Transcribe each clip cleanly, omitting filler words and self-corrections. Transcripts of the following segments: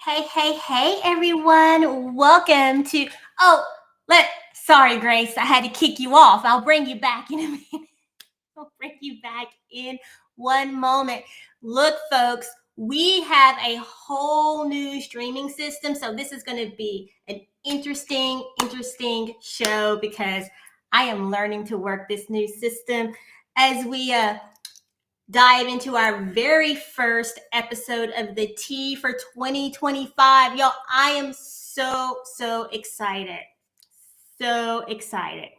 Hey, everyone. Welcome to. Oh, Sorry, Grace. I had to kick you off. I'll bring you back in a minute. I'll bring you back in one moment. Look, folks, we have a whole new streaming system. So, this is going to be an interesting show because I am learning to work this new system as we dive into our very first episode of the Tea for 2025. Y'all, I am so excited. So excited.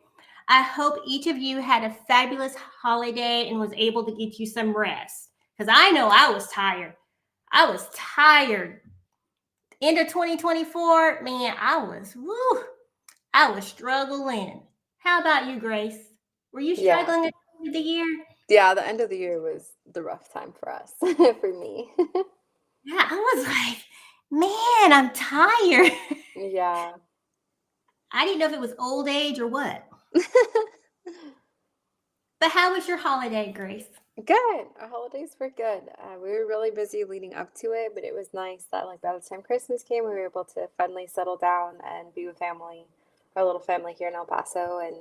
I hope each of you had a fabulous holiday and was able to get you some rest. Because I know I was tired. I was tired. End of 2024, man, I was struggling. How about you, Grace? Were you Yeah. struggling at the end of the year? Yeah, the end of the year was the rough time for us, for me. Yeah, I was like, man, I'm tired. Yeah. I didn't know if it was old age or what. But how was your holiday, Grace? Good. Our holidays were good. We were really busy leading up to it, but it was nice that like by the time Christmas came, we were able to finally settle down and be with family, our little family here in El Paso, and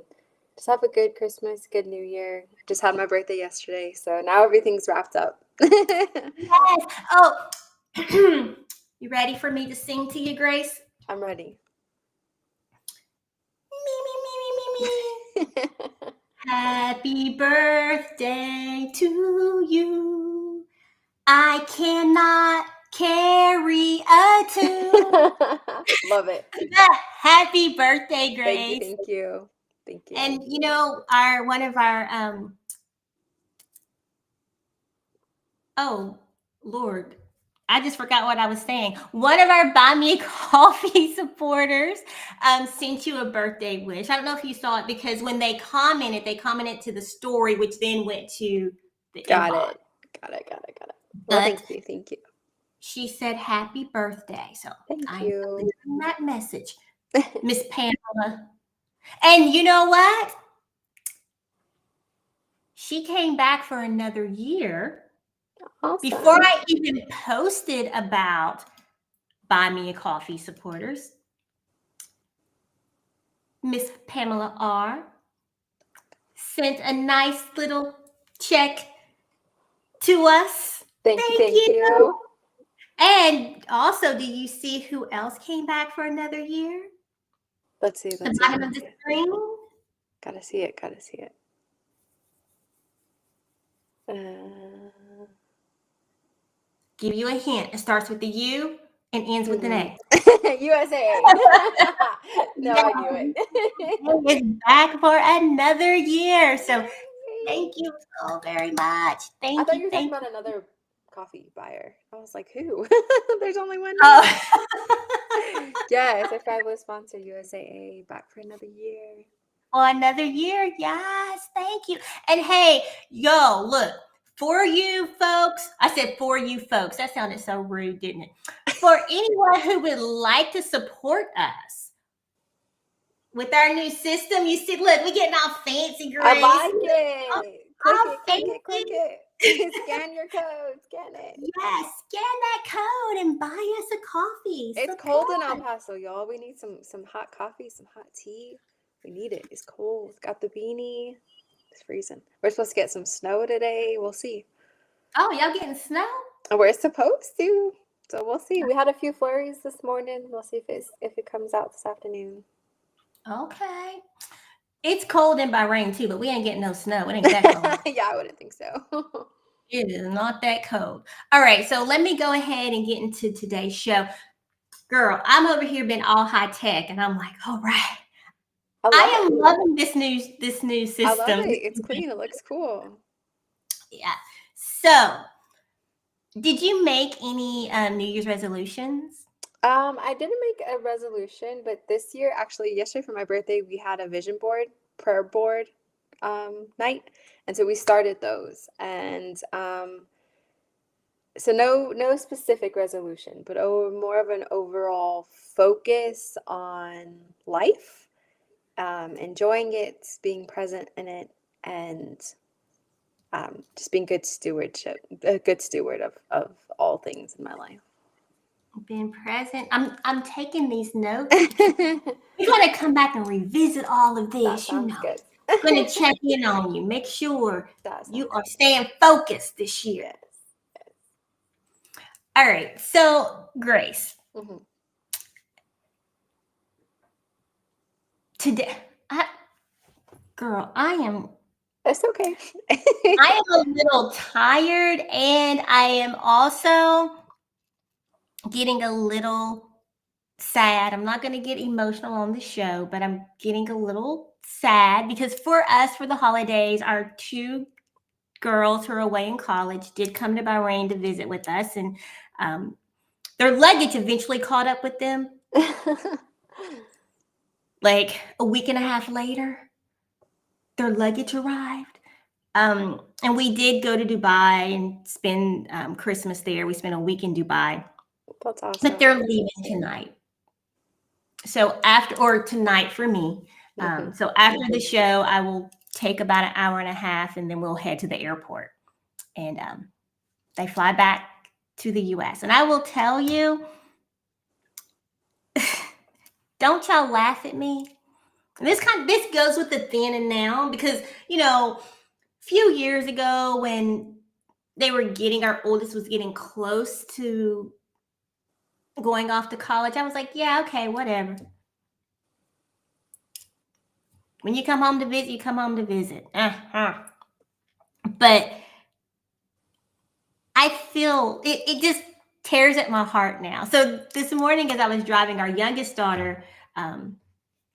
just have a good Christmas, good New Year. Just had my birthday yesterday, so now everything's wrapped up. Yes. Oh, you ready for me to sing to you, Grace? I'm ready. Me. Happy birthday to you. I cannot carry a tune. Love it. Happy birthday, Thank you, Grace. thank you. Thank you. And you know, our one of our oh Lord, I just forgot what I was saying. One of our Buy Me a Coffee supporters sent you a birthday wish. I don't know if you saw it because when they commented to the story, which then went to the Got inbox. it. Got it. Well, But thank you. Thank you. she said happy birthday. So Thank I am you. delivering that message, Miss Pamela. And you know what? She came back for another year. Before Awesome. I even posted about Buy Me a Coffee supporters, Miss Pamela R. sent a nice little check to us. Thank you. Thank Thank you. you. And also, do you see who else came back for another year? Let's see. The Let's see. bottom of Let's the see. screen. Gotta see it. Gotta see it. Uh, Give you a hint. It starts with the U and ends with an A. USA. No, Yeah, I knew it. is back for another year. So Yay. thank you so very much. I Thank thought you. you were talking Thank about you. another coffee buyer. I was like, who? There's only one name. Oh. Yes, our fabulous sponsor, USAA, back for another year. For another year. Yes, thank you. And hey, yo, look, for you folks, I said for you folks. That sounded so rude, didn't it? For anyone who would like to support us with our new system, you see, look, we getting all fancy, I Grace. like it. Click All it, click it, click fancy. it. Scan your code, scan it. Yes, scan that code and buy us a coffee. It's cold in El Support. Paso, y'all. We need some hot coffee, some hot tea. We need it. It's cold. Got the beanie. It's freezing. We're supposed to get some snow today. We'll see. Oh, y'all getting snow? We're supposed to. So we'll see. We had a few flurries this morning. We'll see if it comes out this afternoon. Okay. It's cold in Bahrain too, but we ain't getting no snow. It ain't that cold. Yeah, I wouldn't think so. It is not that cold. All right, so let me go ahead and get into today's show. Girl, I'm over here being all high tech, and I'm like, all right, I love I am it. loving this new I love system. it. It's clean. It looks cool. Yeah. So, did you make any New Year's resolutions? I didn't make a resolution, but this year, actually, yesterday for my birthday, we had a vision board, prayer board night, and so we started those. And so no specific resolution, but more of an overall focus on life, enjoying it, being present in it, and just being a good steward of all things in my life. Been present. I'm taking these notes because we're gonna come back and revisit all of That this. sounds good. Gonna check in on you, make sure That you sounds are good. staying focused this year. Yes. Yes. All right. So, Grace, Hmm. today, girl, It's okay. I am a little tired, and I am also getting a little sad. I'm not going to get emotional on the show, but I'm getting a little sad because for us, for the holidays, our two girls who are away in college did come to Bahrain to visit with us, and um, their luggage eventually caught up with them like a week and a half later. Their luggage arrived. And we did go to Dubai and spend Christmas there. We spent a week in Dubai, That's but awesome. they're leaving tonight. So after, or tonight for me. Hmm. So after the show, I will take about an hour and a half, and then we'll head to the airport. And they fly back to the U.S. And I will tell you, don't y'all laugh at me. This goes with the then and now because a few years ago when our oldest was getting close to going off to college, I was like, yeah, okay, whatever. When you come home to visit, you come home to visit. But I feel it just tears at my heart now. So this morning, as I was driving our youngest daughter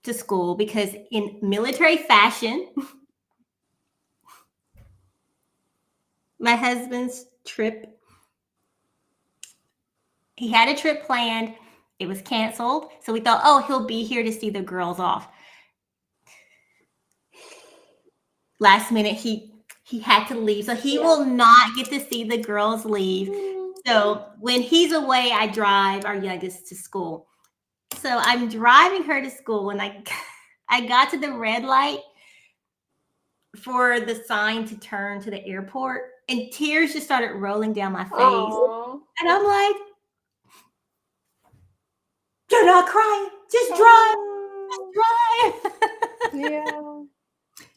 to school, because in military fashion, my husband's trip, he had a trip planned. It was canceled. So we thought, oh, he'll be here to see the girls off. Last minute, he had to leave. So he will not get to see the girls leave. So when he's away, I drive our youngest to school. So I'm driving her to school, and I got to the red light for the sign to turn to the airport, and tears just started rolling down my face. Aww. And I'm like, you're not crying. Just drive. Aww. Just drive. Yeah.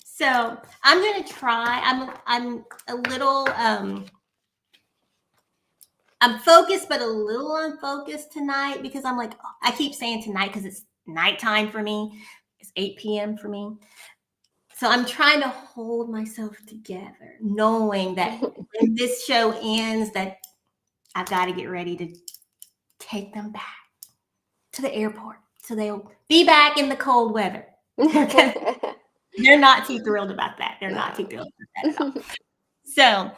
So I'm gonna try. I'm a little I'm focused but a little unfocused tonight because I'm like, I keep saying tonight because it's nighttime for me. It's 8 p.m. for me. So I'm trying to hold myself together, knowing that when this show ends, that I've got to get ready to take them back to the airport. So they'll be back in the cold weather. They're not too thrilled about that. They're not too thrilled about that at all. So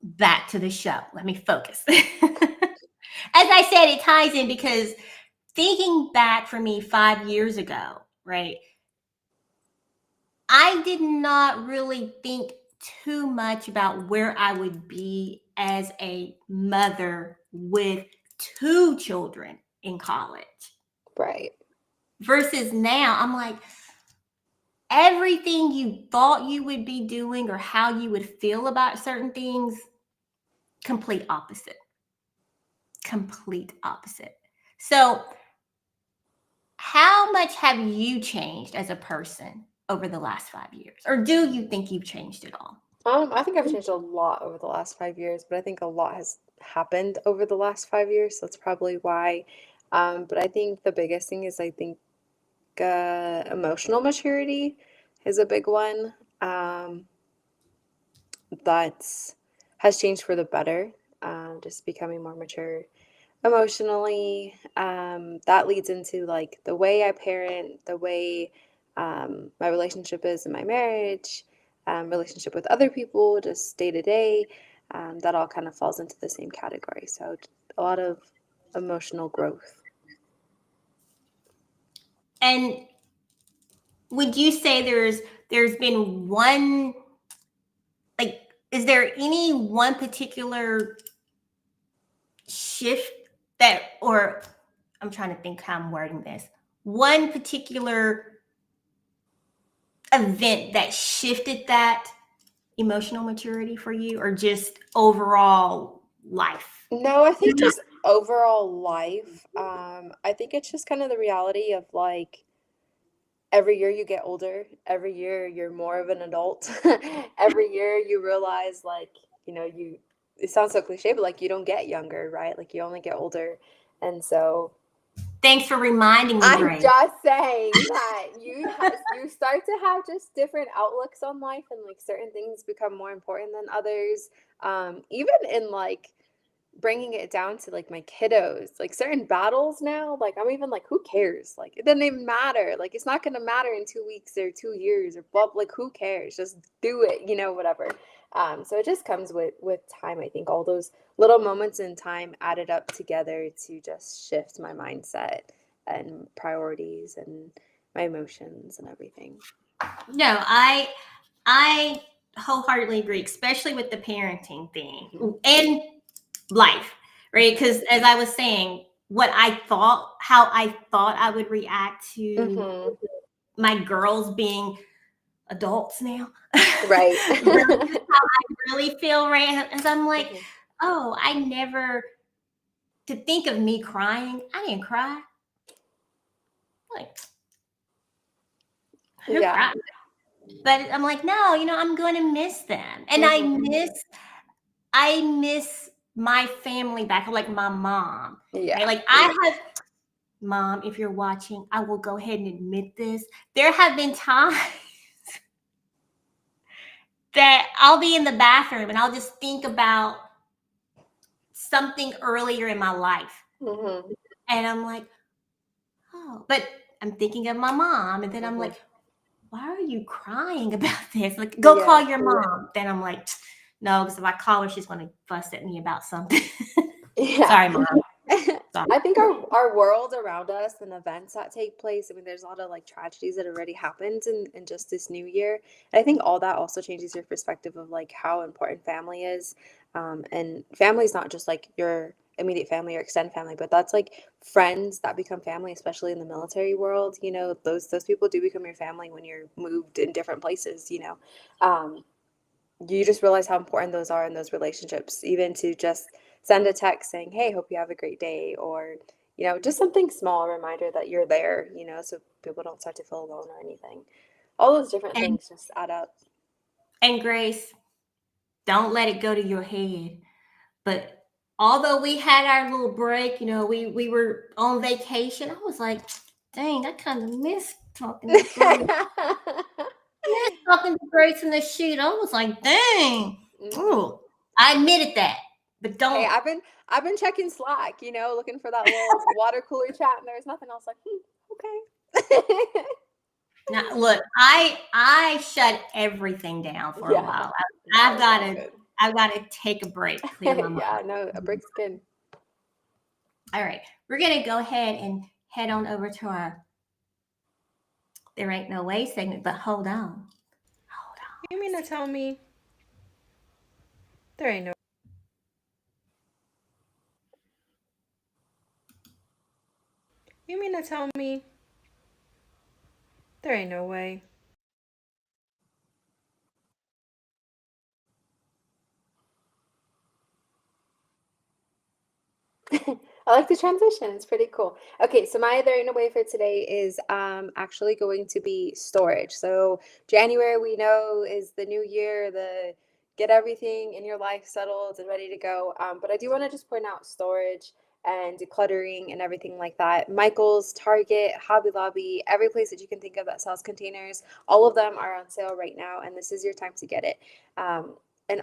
back to the show. Let me focus. As I said, it ties in because thinking back for me 5 years ago, right? I did not really think too much about where I would be as a mother with two children in college. Right. Versus now, I'm like, everything you thought you would be doing or how you would feel about certain things, complete opposite. Complete opposite. So, how much have you changed as a person over the last 5 years? Or do you think you've changed at all? I think I've changed a lot over the last 5 years, but I think a lot has happened over the last 5 years. So that's probably why. But I think the biggest thing is I think emotional maturity is a big one. That has changed for the better. Just becoming more mature emotionally. That leads into like the way I parent, the way my relationship is in my marriage, relationship with other people, just day to day. That all kind of falls into the same category. So a lot of emotional growth. And would you say there's been one, like, is there any one particular shift that, or I'm trying to think how I'm wording this, one particular event that shifted that emotional maturity for you, or just overall life? No, I think just overall life, I think it's just kind of the reality of like every year you get older, every year you're more of an adult. Every year you realize like, you it sounds so cliche, but like you don't get younger, right? Like you only get older. And so Thanks for reminding me, I'm Grace. just saying that you start to have just different outlooks on life, and like certain things become more important than others. Even in like bringing it down to like my kiddos, like certain battles now, like I'm even like, who cares? Like it doesn't even matter. Like it's not gonna matter in 2 weeks or 2 years or blah. Like who cares? Just do it, whatever. So it just comes with time. I think all those little moments in time added up together to just shift my mindset and priorities and my emotions and everything. No, I wholeheartedly agree, especially with the parenting thing Hmm. and life, right? Because as I was saying, how I thought I would react to Hmm. my girls being adults now, Right. versus how I really feel, right? As I'm like, Hmm. oh, I never to think of me crying. I didn't cry. Like, who Yeah. cried? But I'm like, no, I'm going to miss them, and Hmm. I miss my family back, like my mom, right? Yeah. Like I have, mom, if you're watching, I will go ahead and admit this. There have been times that I'll be in the bathroom and I'll just think about something earlier in my life. Hmm. And I'm like, oh, but I'm thinking of my mom. And then I'm Hmm. like, why are you crying about this? Like, go call Yeah. your mom. Then I'm like, no, because if I call her, she's going to fuss at me about something. Yeah. Sorry, mom. Sorry. I think our world around us and events that take place, I mean, there's a lot of like tragedies that already happened in just this new year. And I think all that also changes your perspective of like how important family is. And family is not just like your immediate family or extended family, but that's like friends that become family, especially in the military world. Those people do become your family when you're moved in different places. Um, you just realize how important those are in those relationships, even to just send a text saying, hey, hope you have a great day, or just something small, a reminder that you're there, so people don't start to feel alone or anything. All those different And, things just add up. and Grace, don't let it go to your head. But although we had our little break, we were on vacation. I was like, dang, I kind of miss talking to Grace. Miss talking to Grace in the shoot. I was like, dang. Hmm. Ooh, I admitted that, but Hey, don't. I've been checking Slack, looking for that little water cooler chat, and there's nothing else. Like, okay. Now, look, I shut everything down for a Yeah, while. no, I've it's got all to good. I've got to take a break, clear my mind. Yeah, no, a brick's good. All right, we're gonna go ahead and head on over to our "There Ain't No Way" segment. But hold on, hold on. You mean to tell me there ain't no You mean to tell me there ain't no way? I like the transition. It's pretty cool. Okay, so my there ain't no way for today is actually going to be storage. So January we know is the new year, the get everything in your life settled and ready to go. But I do want to just point out storage and decluttering and everything like that. Michael's, Target, Hobby Lobby, every place that you can think of that sells containers, all of them are on sale right now, and this is your time to get it. Um, and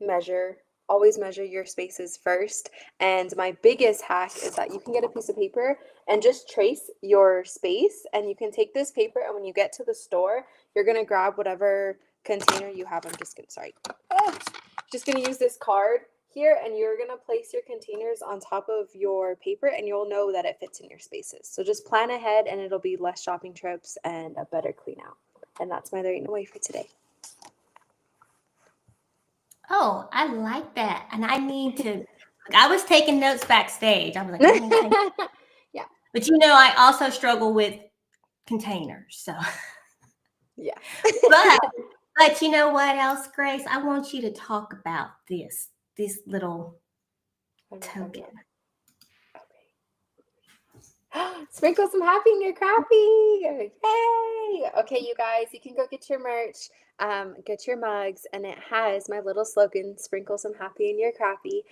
measure always measure your spaces first. And my biggest hack is that you can get a piece of paper and just trace your space, and you can take this paper, and when you get to the store, you're going to grab whatever container you have. I'm just going to sorry just going to use this card here, and you're going to place your containers on top of your paper, and you'll know that it fits in your spaces. So just plan ahead, and it'll be less shopping trips and a better clean out. And that's my there ain't no way for today. Oh, I like that, and I need to. Like, I was taking notes backstage. I was like, let me take. Yeah. But I also struggle with containers. So, Yeah. but but you know what else, Grace? I want you to talk about this little What am I Token. talking about? Okay. Sprinkle some happy in your crappie. Yay! Okay, you guys, you can go get your merch, get your mugs, and it has my little slogan, sprinkle some happy in your crappie.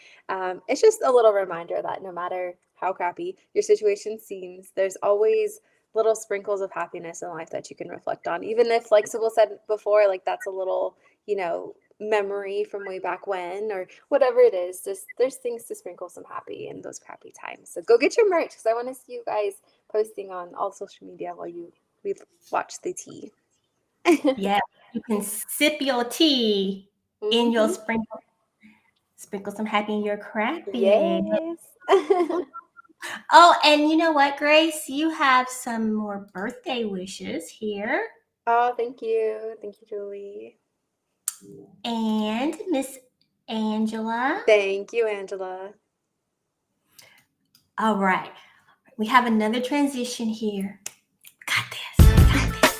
It's just a little reminder that no matter how crappy your situation seems, there's always little sprinkles of happiness in life that you can reflect on. Even if, like Sybil said before, like that's a little, memory from way back when or whatever it is, just there's things to sprinkle some happy in those crappy times. So go get your merch because I want to see you guys posting on all social media while we watch the tea. Yeah, you can sip your tea in your Mhm. sprinkle some happy in your crappy. Yes. Oh, and you know what, Grace? You have some more birthday wishes here. Oh, thank you. Thank you, Julie. And Miss Angela. Thank you, Angela. All right. We have another transition here. Got this. Got this.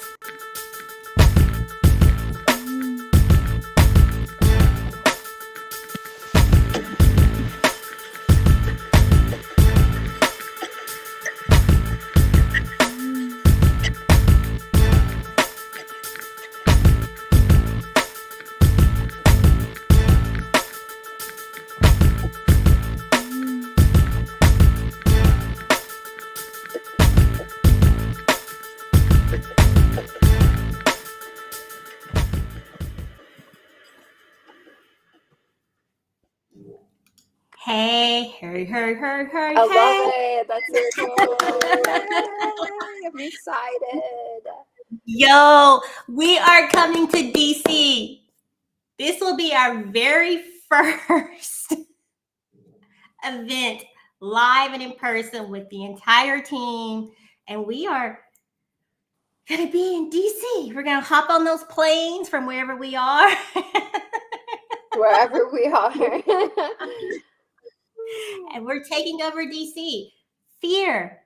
Hey, hey, hey, hey, hey, I love hey. it. That's so cool. Yay! I'm excited. Yo, we are coming to DC. This will be our very first event live and in person with the entire team. And we are going to be in DC. We're going to hop on those planes from wherever we are. Wherever we are. And we're taking over DC. Fear.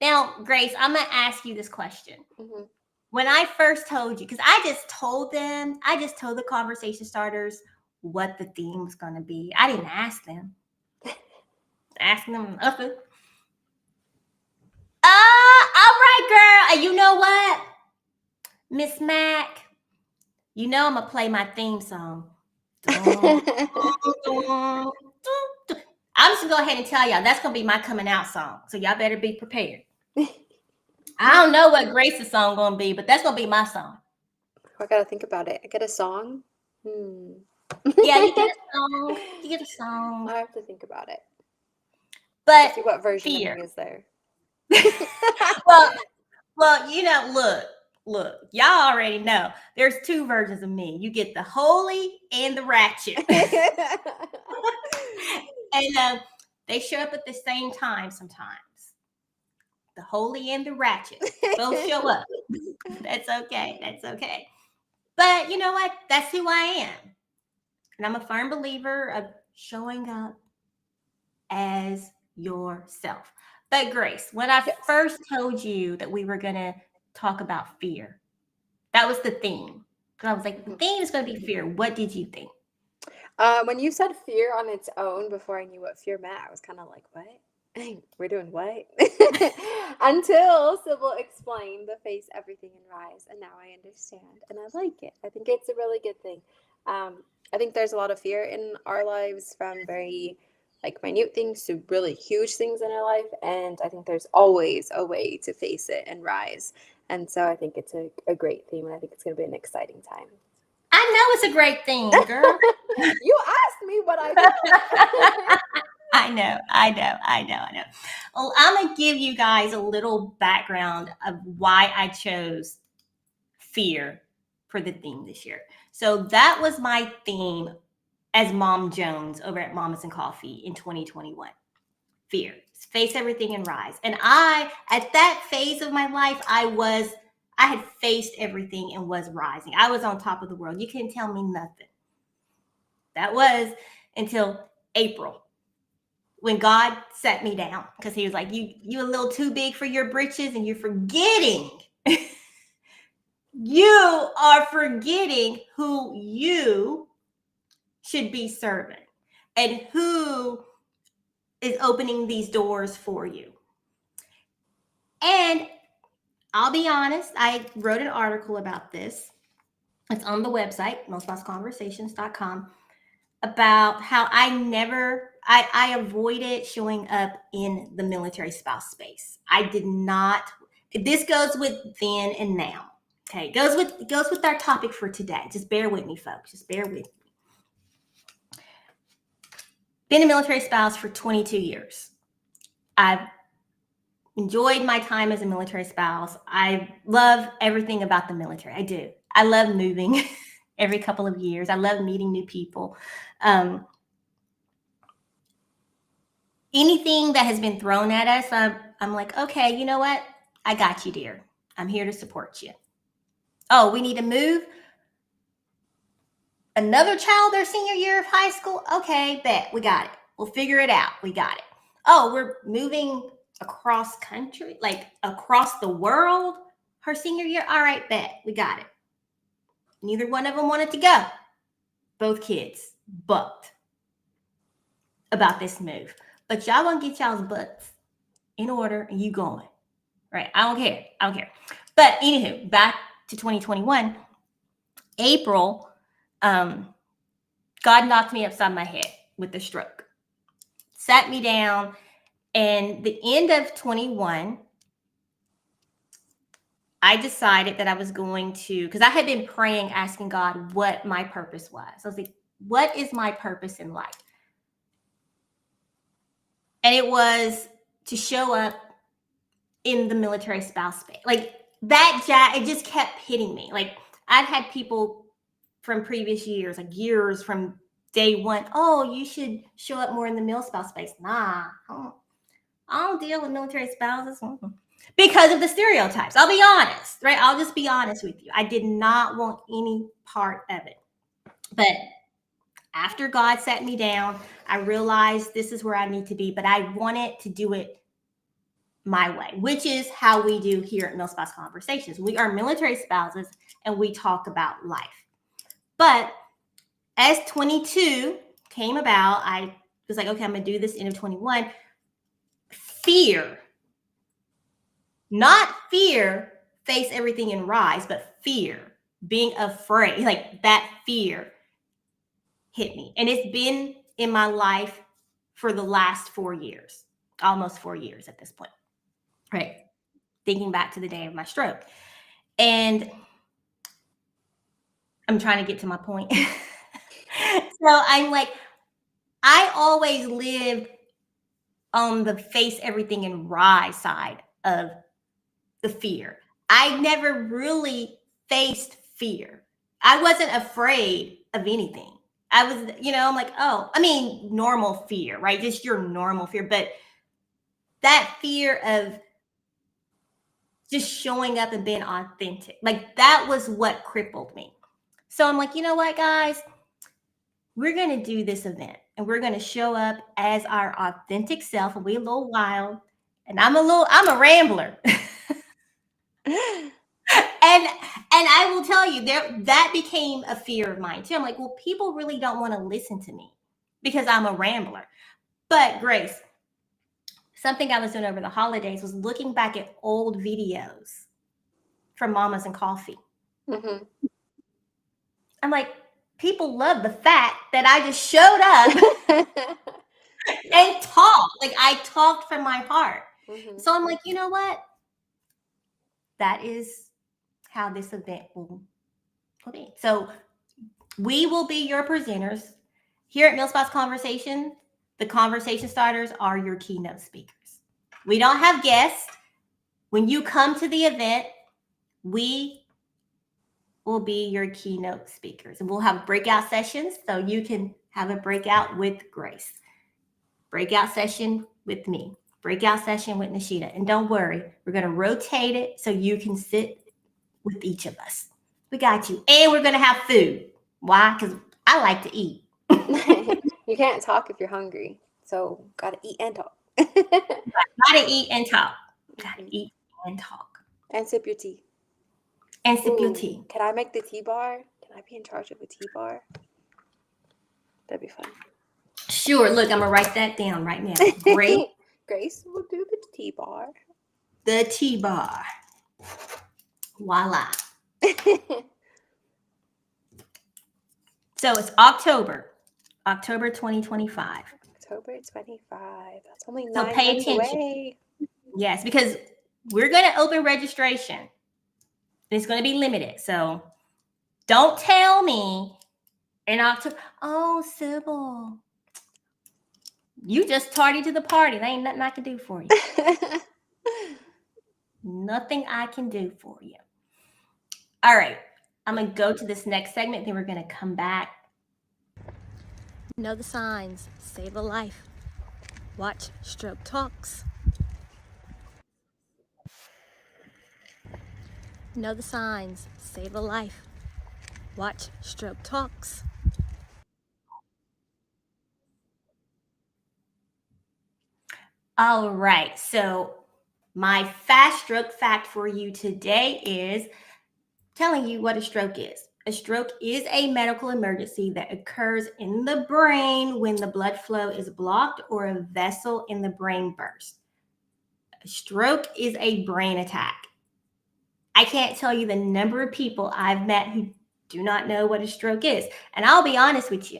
Now, Grace, I'm going to ask you this question. Mhm. When I first told you, because I just told the conversation starters what the theme was going to be. I didn't ask them. Asking them nothing. All right, girl. And you know what? Miss Mac, you know I'm going to play my theme song. I'm just going to go ahead and tell y'all that's going to be my coming out song. So y'all better be prepared. I don't know what Grace's song going to be, but that's going to be my song. I gotta think about it. I get a song. Yeah, you get a song. You get a song. I have to think about it. But See what version fear. of me is there. well, look, y'all already know. There's two versions of me. You get the holy and the ratchet. And they show up at the same time sometimes. The holy and the ratchet both show up. That's okay. That's okay. But you know what? That's who I am. And I'm a firm believer of showing up as yourself. But Grace, when I Yes. first told you that we were going to talk about fear, that was the theme. I was like, the theme is going to be fear. What did you think? When you said fear on its own, before I knew what fear meant, I was kind of like, what? We're doing what? Until Sybil explained the face everything and rise, and now I understand, and I like it. I think it's a really good thing. I think there's a lot of fear in our lives, from very like minute things to really huge things in our life, and I think there's always a way to face it and rise. And so I think it's a great theme, and I think it's going to be an exciting time. I know it's a great theme, girl. You asked me what I thought. I know. Well, I'm going to give you guys a little background of why I chose fear for the theme this year. So that was my theme as Mom Jones over at Mamas and Coffee in 2021. Fear. Face everything and rise. And at that phase of my life, I had faced everything and was rising. I was on top of the world. You couldn't tell me nothing. That was until April, when God set me down, because he was like, you a little too big for your britches, and you're forgetting. You are forgetting who you should be serving and who is opening these doors for you. And I'll be honest, I wrote an article about this. It's on the website, mostbossconversations.com, about how I avoided showing up in the military spouse space. I did not. This goes with then and now. Okay, it goes with our topic for today. Just bear with me, folks. Just bear with me. Been a military spouse for 22 years. I've enjoyed my time as a military spouse. I love everything about the military. I do. I love moving every couple of years. I love meeting new people. Anything that has been thrown at us, I'm like, okay, you know what? I got you, dear. I'm here to support you. Oh, we need to move another child their senior year of high school? Okay, bet. We got it. We'll figure it out. We got it. Oh, we're moving across country, like across the world her senior year? All right, bet. We got it. Neither one of them wanted to go. Both kids bucked about this move. But y'all gonna get y'all's butts in order and you going. Right? I don't care. But anywho, back to 2021, April, God knocked me upside my head with a stroke. Sat me down, and the end of 21, I decided that I was going to, because I had been praying, asking God what my purpose was. I was like, what is my purpose in life? And it was to show up in the military spouse space. Like that, it just kept hitting me. Like I've had people from previous years, like years from day one, oh, you should show up more in the mil spouse space. Nah, I don't deal with military spouses because of the stereotypes. I'll be honest, right? I'll just be honest with you. I did not want any part of it. But after God sat me down, I realized this is where I need to be, but I wanted to do it my way, which is how we do here at Mil Spouse Conversations. We are military spouses and we talk about life. But as 22 came about, I was like, okay, I'm going to do this end of 21. Fear, not fear, face everything and rise, but fear, being afraid, like that fear hit me. And it's been in my life for the last 4 years, almost 4 years at this point, right? Thinking back to the day of my stroke. And I'm trying to get to my point. So I'm like, I always lived on the face everything and rise side of the fear. I never really faced fear. I wasn't afraid of anything. I was, I'm like, oh, I mean, normal fear, right? Just your normal fear. But that fear of just showing up and being authentic, like that was what crippled me. So I'm like, you know what, guys? We're going to do this event and we're going to show up as our authentic self. And we're a little wild. And I'm a rambler. And I will tell you, that became a fear of mine too. I'm like, well, people really don't want to listen to me because I'm a rambler. But Grace, something I was doing over the holidays was looking back at old videos from Mamas and Coffee. Mm-hmm. I'm like, people love the fact that I just showed up and talked. Like I talked from my heart. Mm-hmm. So I'm like, you know what? That is how this event will be. So we will be your presenters. Here at Mil Spouse Conversation, the conversation starters are your keynote speakers. We don't have guests. When you come to the event, we will be your keynote speakers. And we'll have breakout sessions so you can have a breakout with Grace. Breakout session with me. Breakout session with Nishita. And don't worry, we're going to rotate it so you can sit with each of us. We got you. And we're going to have food. Why? Because I like to eat. You can't talk if you're hungry. So gotta eat and talk. Gotta eat and talk. Gotta eat and talk. And sip your tea. And sip your Ooh, tea. Can I make the tea bar? Can I be in charge of a tea bar? That'd be fun. Sure. Look, I'm gonna write that down right now. Grace, Grace will do the T-bar. the T-bar. Voila. So it's October 2025. October 25. That's only So 9 pay months attention. away. Yes, because we're going to open registration. It's going to be limited. So don't tell me in October, oh, Sybil, you just tardy to the party. There ain't nothing I can do for you. Nothing I can do for you. All right. I'm going to go to this next segment. Then we're going to come back. Know the signs. Save a life. Watch Stroke Talks. Know the signs. Save a life. Watch Stroke Talks. All right. So my fast stroke fact for you today is telling you what a stroke is. A stroke is a medical emergency that occurs in the brain when the blood flow is blocked or a vessel in the brain bursts. A stroke is a brain attack. I can't tell you the number of people I've met who do not know what a stroke is. And I'll be honest with you,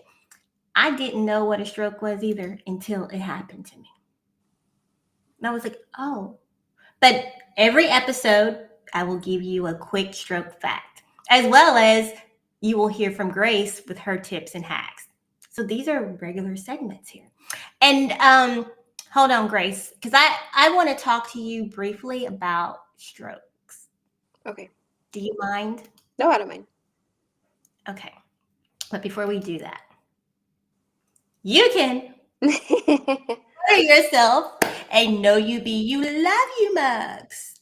I didn't know what a stroke was either until it happened to me. And I was like, oh. But every episode, I will give you a quick stroke fact, as well as you will hear from Grace with her tips and hacks. So these are regular segments here. And hold on, Grace, because I want to talk to you briefly about strokes. Okay. Do you mind? No, I don't mind. Okay. But before we do that, you can order yourself a Know You Be You Love You mugs.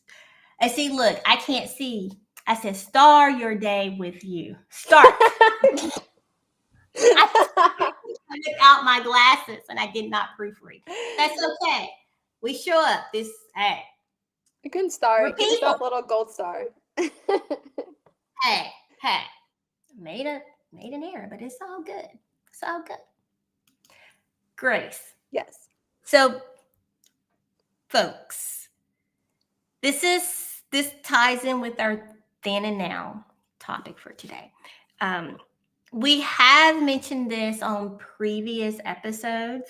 And see, look, I can't see. I said, start your day with you. Start. I took out my glasses and I did not proofread. That's okay. We show up. Hey, You can start. we're Give yourself a people. little gold star. Hey, made an error, but it's all good. It's all good. Grace. Yes. So, folks, this ties in with our then and now topic for today. We have mentioned this on previous episodes,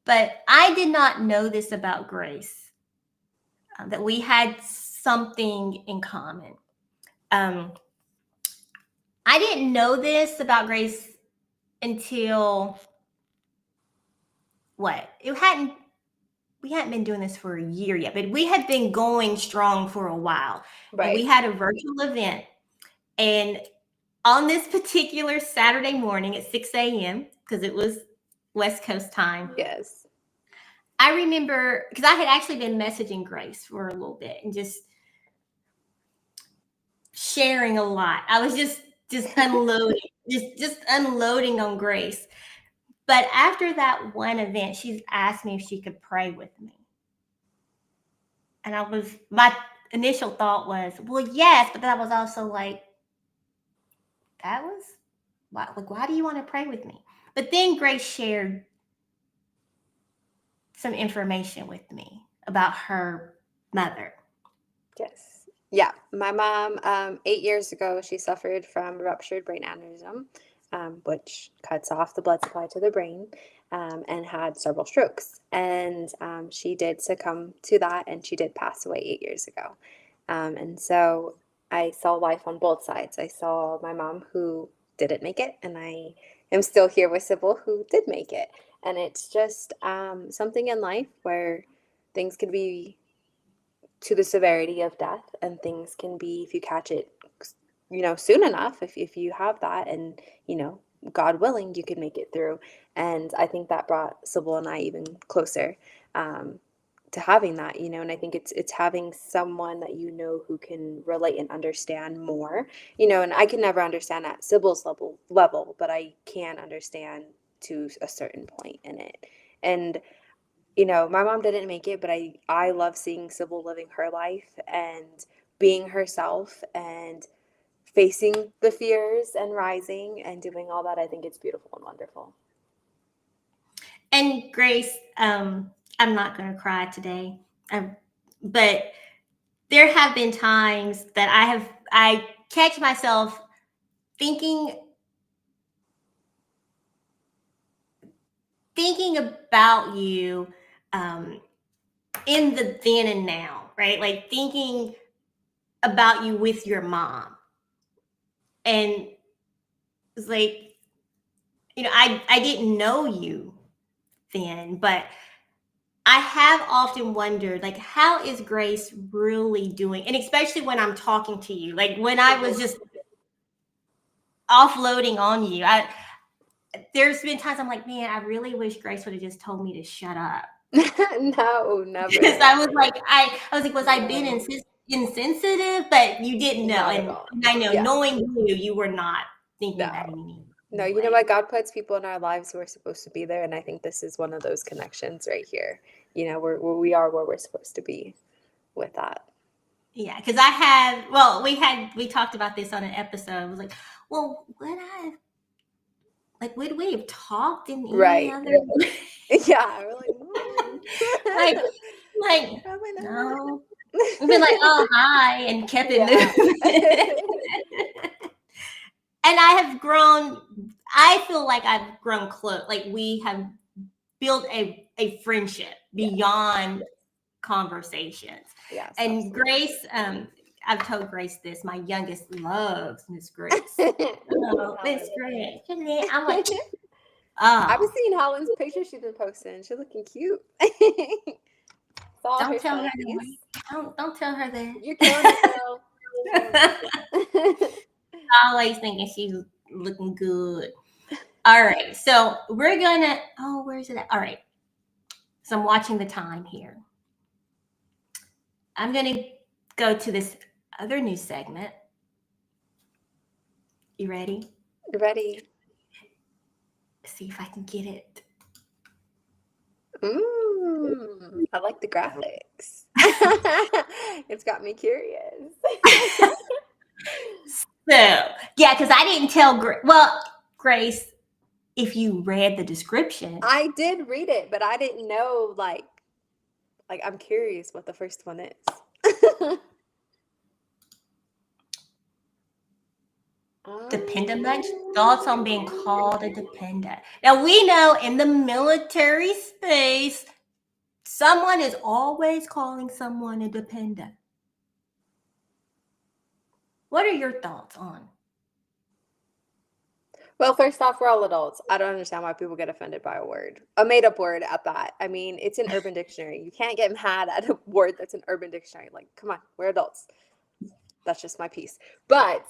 but I did not know this about Grace, that we had something in common. I didn't know this about Grace until what? We hadn't been doing this for a year yet, but we had been going strong for a while. Right. And we had a virtual event. And on this particular Saturday morning at 6 a.m., because it was West Coast time. Yes. I remember, because I had actually been messaging Grace for a little bit and just sharing a lot. I was just unloading, just unloading on Grace. But after that one event, she's asked me if she could pray with me. And my initial thought was, well, yes, but that was also like, why do you want to pray with me? But then Grace shared some information with me about her mother. Yes. Yeah. My mom, 8 years ago, she suffered from ruptured brain aneurysm, which cuts off the blood supply to the brain, and had several strokes. And she did succumb to that, and she did pass away 8 years ago. And so I saw life on both sides. I saw my mom who didn't make it, and I am still here with Sybil who did make it. And it's just something in life where things could be to the severity of death, and things can be, if you catch it soon enough, if you have that, and God willing, you can make it through. And I think that brought Sybil and I even closer, to having that, and I think it's having someone that who can relate and understand more, and I can never understand at Sybil's level, but I can understand to a certain point in it. And my mom didn't make it, but I love seeing Sybil living her life and being herself and facing the fears and rising and doing all that. I think it's beautiful and wonderful. And Grace, I'm not going to cry today, but there have been times that I catch myself thinking about you, um, in the then and now, right? Like thinking about you with your mom, and it's like, I didn't know you then, but I have often wondered, like, how is Grace really doing? And especially when I'm talking to you, like when I was just offloading on you, there's been times I'm like, man, I really wish Grace would have just told me to shut up. No, never. Because I was like, was I being insensitive? But you didn't know, Not at and all. I know, Yeah. knowing you were not thinking that No. in any No, you know way. what? God puts people in our lives who are supposed to be there, and I think this is one of those connections right here. You know, we are where we're supposed to be with that. Yeah, because we talked about this on an episode. I was like, well, would we have talked in any Right. other Yeah, we're like, Mom. like like Probably not. no. We'd be like, oh hi, and kept it Yeah. moving. And I have grown. I feel like I've grown close. Like we have built a friendship Yes. beyond conversations. Yes. And Absolutely. Grace, I've told Grace this. My youngest loves Miss Grace. Oh, Miss Grace. I'm like, I was oh, seeing Helen's picture she's been posting. She's looking cute. It's all her don't tell her selfies. that. Don't tell her that. You're killing it, girl. You're killing it. Always thinking she's looking good. All right, so we're gonna. Oh, where's it at? All right, so I'm watching the time here. I'm gonna go to this other new segment. You ready? Ready? See if I can get it. I like the graphics. It's got me curious. So, yeah, because I didn't tell Grace, if you read the description. I did read it, but I didn't know, like I'm curious what the first one is. Dependent much? Thoughts on being called a dependent. Now, we know in the military space, someone is always calling someone a dependent. What are your thoughts on? Well, first off, we're all adults. I don't understand why people get offended by a word, a made-up word at that. I mean, it's an Urban Dictionary. You can't get mad at a word that's an Urban Dictionary. Like, come on, we're adults. That's just my piece. But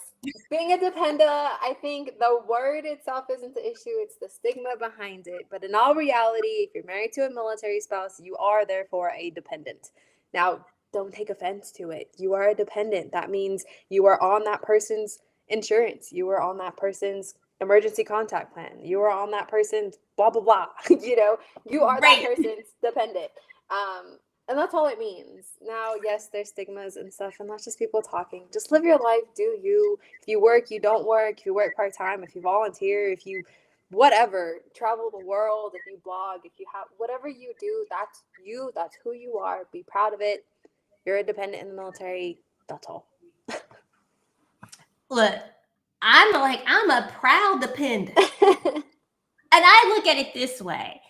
being a dependent, I think the word itself isn't the issue. It's the stigma behind it. But in all reality, if you're married to a military spouse, you are therefore a dependent. Now, don't take offense to it. You are a dependent. That means you are on that person's insurance. You are on that person's emergency contact plan. You are on that person's blah, blah, blah. You are that person's dependent. And that's all it means. Now, yes, there's stigmas and stuff, and that's just people talking. Just live your life, do you. If you work, you don't work. If you work part-time, if you volunteer, if you whatever, travel the world, if you blog, if you have whatever you do, that's you, that's who you are. Be proud of it. You're a dependent in the military. That's all. Look, I'm a proud dependent. And I look at it this way.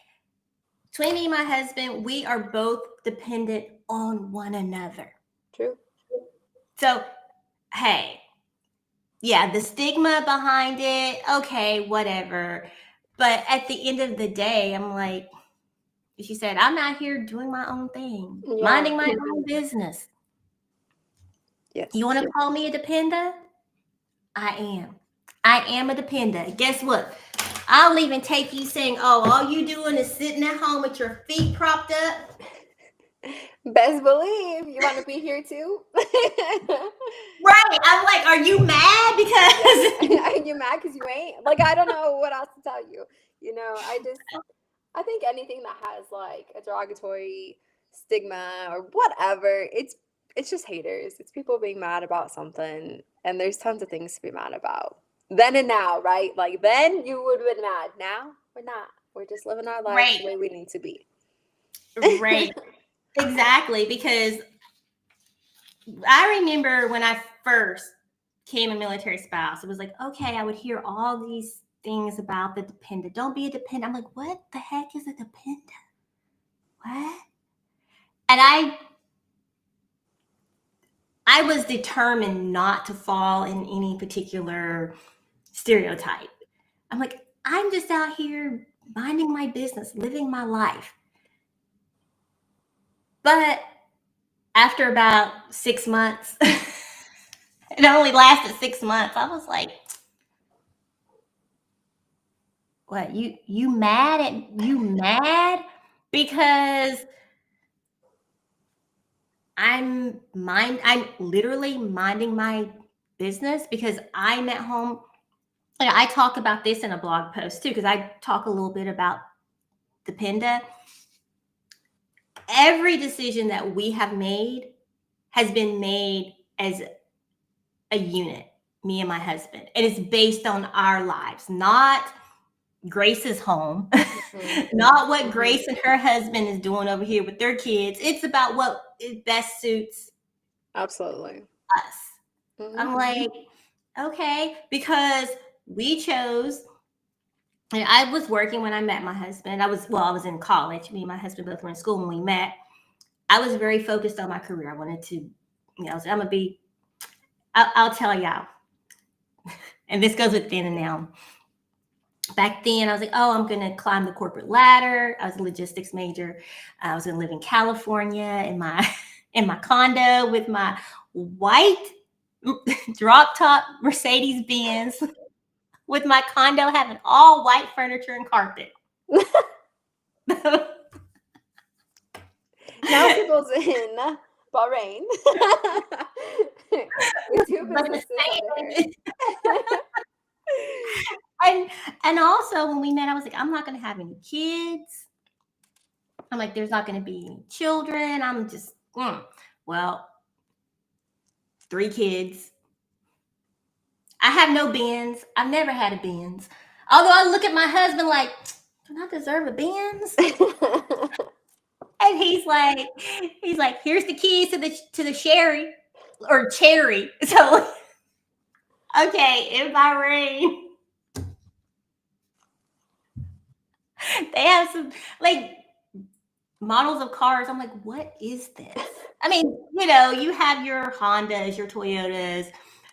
Between me and my husband, we are both dependent on one another. True. So, hey, yeah, the stigma behind it, okay, whatever. But at the end of the day, I'm like, she said, I'm out here doing my own thing, minding my own business. Yes. You want to call me a dependent? I am. I am a dependent. Guess what? I'll even take you saying, oh, all you doing is sitting at home with your feet propped up. Best believe you want to be here too. Right. I'm like, are you mad because Are you mad because you ain't? Like, I don't know what else to tell you. I think anything that has like a derogatory stigma or whatever, it's just haters. It's people being mad about something, and there's tons of things to be mad about. Then and now, right? Like then you would have been mad. Now we're not. We're just living our lives Right. the way we need to be. Right. Exactly. Because I remember when I first became a military spouse, it was like, okay, I would hear all these things about the dependent. Don't be a dependent. I'm like, what the heck is a dependent? What? And I was determined not to fall in any particular stereotype. I'm like, I'm just out here minding my business, living my life. But after about 6 months, it only lasted 6 months. I was like, what, you mad because I'm literally minding my business because I'm at home. Like, I talk about this in a blog post too, because I talk a little bit about Dependa. Every decision that we have made has been made as a unit, me and my husband. And it's based on our lives, not Grace's home, not what Grace and her husband is doing over here with their kids. It's about what best suits Absolutely. us. I'm like, okay, because we chose. And I was working when I met my husband. I was in college. Me and my husband both were in school when we met. I was very focused on my career. I wanted to, I'm gonna be. I'll tell y'all, and this goes with then and now. Back then, I was like, oh, I'm gonna climb the corporate ladder. I was a logistics major. I was gonna live in California in my condo with my white drop top Mercedes Benz, with my condo having all white furniture and carpet. Now people's in Bahrain with two businesses under her. and also when we met, I was like, I'm not gonna have any kids. I'm like, there's not gonna be any children. I'm just well, 3 kids. I have no Benz. I've never had a Benz. Although I look at my husband like, do I deserve a Benz? And he's like, here's the keys to the Sherry or Cherry. So okay, in Bahrain, they have some like models of cars. I'm like, what is this? I mean, you have your Hondas, your Toyotas,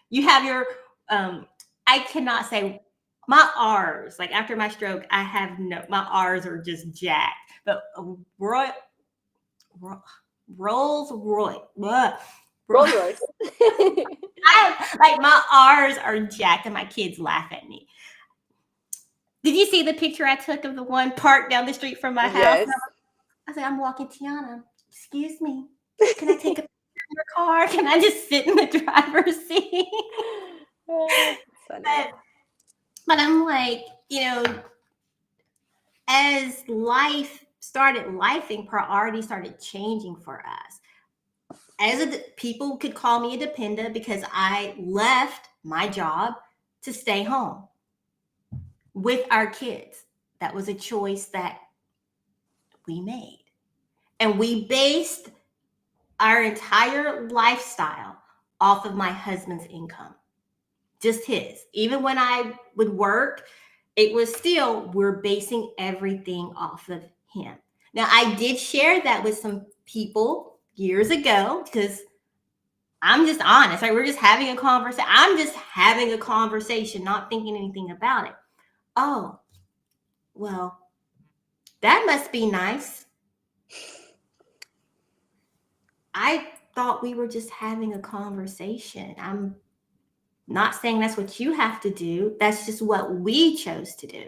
you have your I cannot say my R's. Like after my stroke, I have my R's are just jacked. But Rolls Royce. Rolls Royce. Like my R's are jacked and my kids laugh at me. Did you see the picture I took of the one parked down the street from my house? Yes. I was like, I'm walking, Tiana. Excuse me. Can I take a picture of your car? Can I just sit in the driver's seat? But I'm like, as life started lifing, priorities started changing for us. People could call me a dependent because I left my job to stay home with our kids. That was a choice that we made. And we based our entire lifestyle off of my husband's income, just his. Even when I would work, it was still, we're basing everything off of him. Now, I did share that with some people years ago because I'm just honest, right? We're just having a conversation. I'm just having a conversation, not thinking anything about it. Oh, well, that must be nice. I thought we were just having a conversation. I'm not saying that's what you have to do. That's just what we chose to do.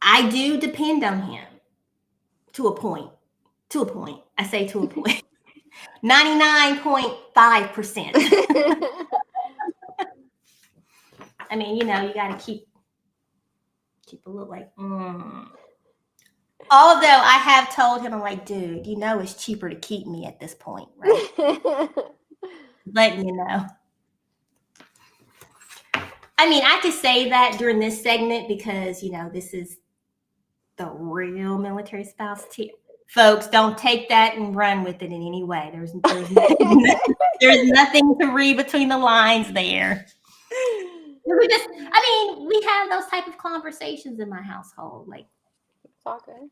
I do depend on him to a point. To a point. I say to a point. 99.5%. I mean, you got to keep a little like, Although I have told him, I'm like, dude, it's cheaper to keep me at this point, right? Letting you know. I mean, I could say that during this segment because, this is the real military spouse tip. Folks, don't take that and run with it in any way. There's nothing to read between the lines there. We have those type of conversations in my household. Like, It's all good.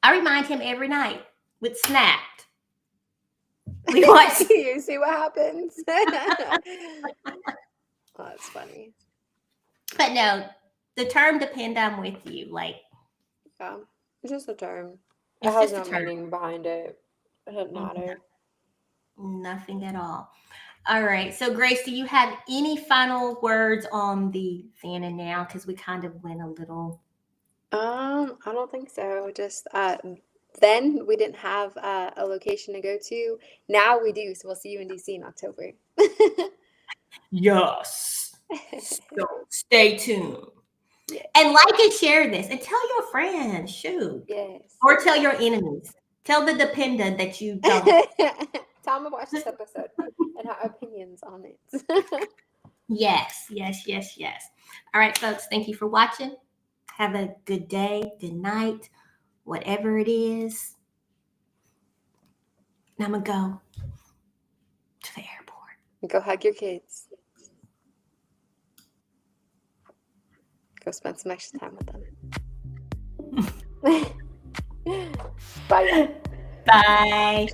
I remind him every night with Snapped. We watch. You see what happens? Oh, that's funny. But no, the term depend, I'm with you. Like, Yeah, it's just a term. It it's has just a no term. meaning behind it. It doesn't matter. Nothing at all. All right. So, Grace, do you have any final words on the then and now? Because we kind of went a little. I don't think so. Just then we didn't have a location to go to. Now we do. So we'll see you in DC in October. Yes. So stay tuned. Yes. And like and share this and tell your friends, shoot. Yes. Or tell your enemies. Tell the dependent that you don't. Tell them to watch this episode and our opinions on it. Yes. All right, folks. Thank you for watching. Have a good day, good night, whatever it is. And I'm going to go to the airport. Go hug your kids. Go spend some extra time with them. Bye. Bye.